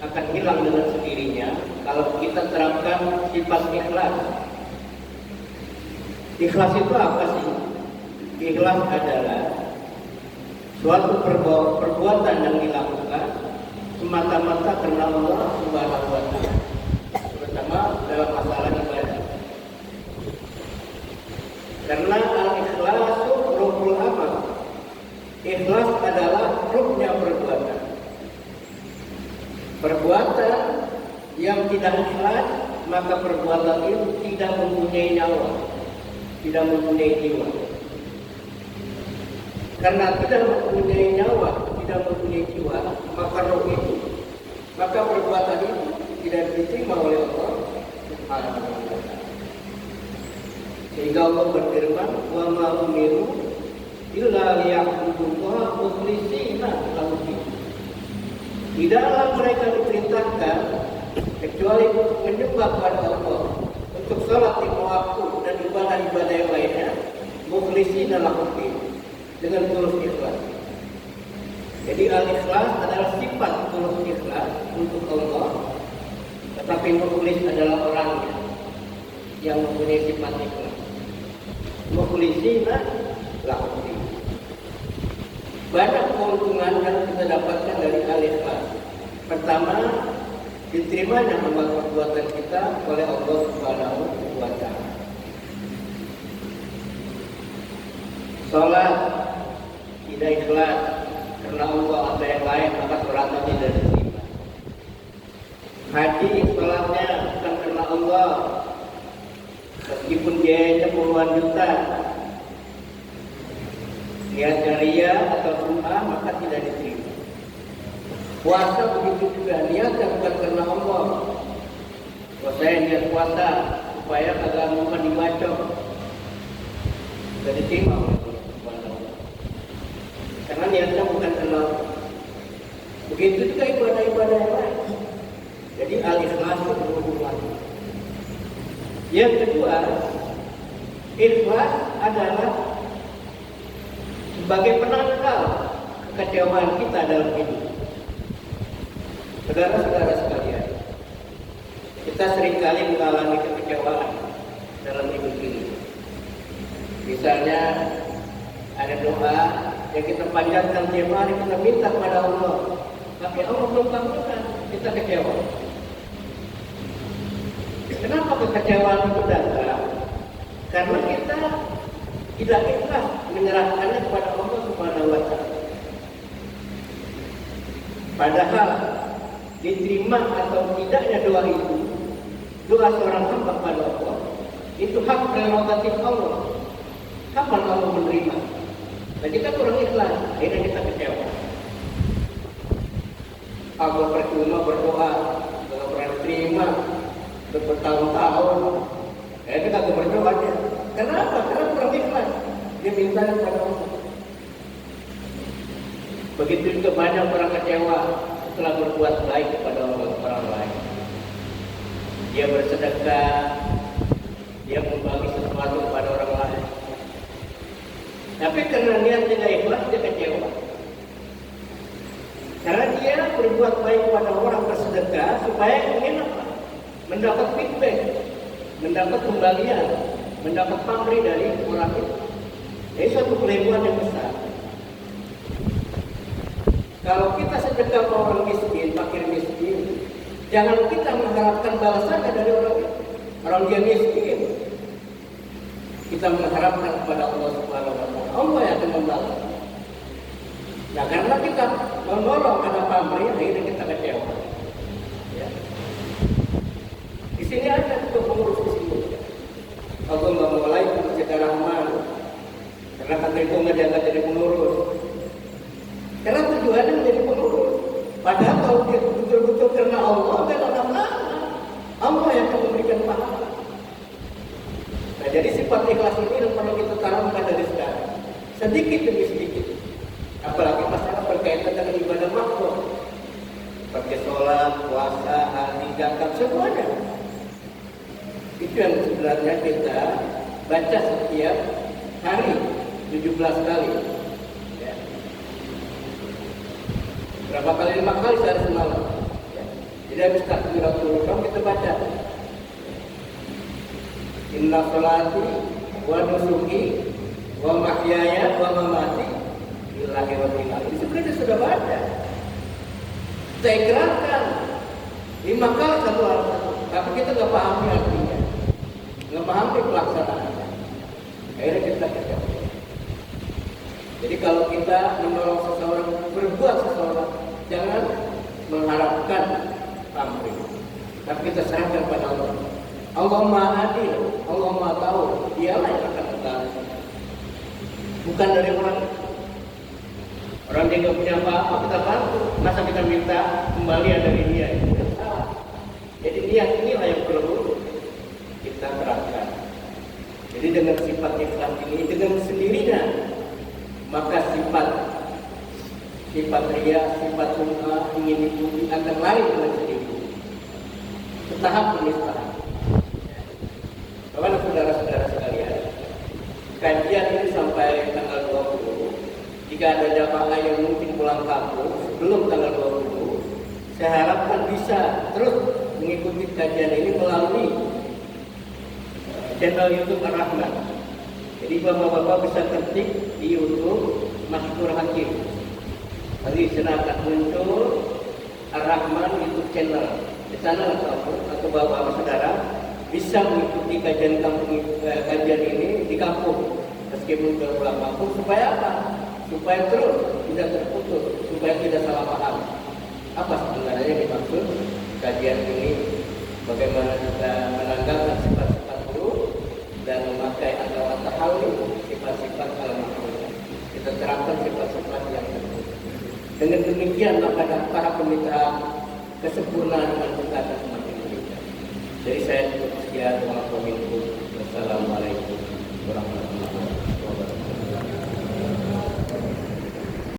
akan hilang dengan sendirinya kalau kita terapkan sifat ikhlas. Ikhlas itu apa sih? Ikhlas adalah suatu perbuatan yang dilakukan semata-mata karena Allah Subhanahu wa Ta'ala, terutama dalam masalah ibadah. Karena al-ikhlasu ruhul amal. Ikhlas adalah ruhnya perbuatan. Perbuatan yang tidak ikhlas, maka perbuatan itu tidak mempunyai nyawa, tidak mempunyai jiwa. Karena tidak mempunyai nyawa, tidak mempunyai jiwa, maka roh itu, maka perbuatan itu tidak diterima oleh Allah Subhanahu wa Ta'ala. Sehingga Allah berfirman, "Wa ma umiru illa liya'budullaha mukhlishina lahu-d-din." Tidaklah mereka diperintahkan kecuali untuk menyembah kepada Allah, untuk salat lima waktu dan ibadah-ibadah yang lainnya, mukhlishina lahu-d-din, dengan tulus ikhlas. Jadi al-ikhlas adalah sifat tulus ikhlas untuk Allah, tetapi mukhlis adalah orangnya yang mempunyai sifat ikhlas. Mukhlishina lahu-d-din. Banyak keuntungan yang kita dapatkan dari al-ikhlas. Pertama, diterimanya amal perbuatan kita oleh Allah Subhanahu wa Ta'ala. Salat tidak ikhlas karena Allah ada yang lain, maka salatnya tidak diterima. Haji salatnya bukan karena Allah, meskipun biayanya puluhan juta, niatnya ria atau sum'ah, maka tidak diterima. Puasa begitu juga, niatnya bukan karena Allah. Kalau saya niat puasa supaya kagak mau dibacok, tidak diterima oleh Allah. Karena niatnya bukan karena Allah. Begitu juga ibadah-ibadah yang lain. Jadi al-ikhlas itu berhubungan. Yang kedua, ikhlas adalah sebagai penangkal kekecewaan kita dalam hidup. Saudara-saudara sekalian, kita seringkali mengalami kekecewaan dalam hidup ini. Misalnya ada doa yang kita panjatkan tiap hari, kita minta kepada Allah, tapi Allah belum kabulkan, kita kecewa. Kenapa kekecewaan itu datang? Karena kita tidak ikhlas menyerahkannya kepada Allah Subhanahu wa Ta'ala. Padahal diterima atau tidaknya doa itu, doa seorang hamba kepada Allah, itu hak prerogatif Allah. Kapan Allah menerima? Dan kita kurang ikhlas, akhirnya kita kecewa. Allah percuma berdoa, tidak pernah terima bertahun-tahun. Kita tidak berdoa aja. Kenapa? Karena kurang ikhlas. Dia minta kepada Allah. Begitu juga banyak orang kecewa setelah berbuat baik kepada orang lain. Dia bersedekah, dia membagi sesuatu kepada orang lain. Tapi karena niat tidak ikhlas, dia kecewa. Karena dia berbuat baik kepada orang, bersedekah supaya ingin apa? Mendapat feedback, mendapat kembalian, mendapat pamrih dari orang itu. Ini suatu kelebihan yang besar. Kalau kita sedekah ke orang miskin, fakir miskin, jangan kita mengharapkan balasannya dari orang itu. Orang dia miskin, kita mengharapkan kepada Allah Subhanahu wa Ta'ala. Allah yang akan membalas. Nah, karena kita menolong ada pamrih, akhirnya kita kecewa. Ya. Di sini ada pengurus di sini. Allah memulai secara rahman. Karena kata itu nggak diangkat jadi pengurus. Karena tujuannya menjadi pengurus. Padahal kalau dia betul-betul karena Allah, dan Allah yang akan memberikan pahala. Nah, jadi sifat ikhlas ini yang perlu kita tanamkan dari sekarang, sedikit demi sedikit. Apalagi masalah berkaitan dengan ibadah makhluk, seperti sholat, puasa, haji, zakat, semuanya. Itu yang sebenarnya kita baca setiap hari 17 kali. Ya. Berapa kali? 5 kali sehari semalam. Ya. Jadi habis takbiratul ihram kita baca inna sholati wa nusuki wa mahyaya wa mamati lillahi rabbil alamin. Sebenarnya sudah baca. Kita ikrarkan 5 kali satu arti, tapi kita nggak pahami artinya, nggak pahami pelaksanaannya. Akhirnya kita kecewa. Jadi kalau kita menolong seseorang, berbuat seseorang, jangan mengharapkan pamrih, tapi kita serahkan pada Allah. Allah Maha Adil, Allah Maha Tahu, Dialah yang akan membalas. Bukan dari orang. Orang dia nggak punya apa-apa, kita bantu. Masa kita minta kembalian dari dia? Itu salah. Jadi niat inilah yang perlu kita terapkan. Jadi dengan sifat ikhlas ini, dengan sendirinya, maka sifat ria, sifat sum'ah, ingin dipuji akan lain dengan sendiri. Setahap demi setahap. Kawan saudara-saudara sekalian, kajian ini sampai tanggal 20. Jika ada jamaah yang mungkin pulang kampung sebelum tanggal 20, saya harapkan bisa terus mengikuti kajian ini melalui channel YouTube Ar-Rahman. Jadi bapak-bapak bisa ketik di YouTube Maskur Hakim. Nanti sana akan muncul Ar-Rahman YouTube channel. Di sana atau bapak saudara bisa mengikuti kajian ini di kampung meskipun sudah pulang kampung. Supaya apa? Supaya terus tidak terputus, supaya tidak salah paham. Apa sebenarnya yang dimaksud kajian ini? Bagaimana kita menanggalkan sifat-sifat buruk dan memakai atau tahallul sifat-sifat al-mahmud. Kita terapkan sifat-sifat yang baik. Dengan demikian maka para peminta kesempurnaan dengan kita akan semakin meningkat. Jadi saya cukup sekian. Wassalamualaikum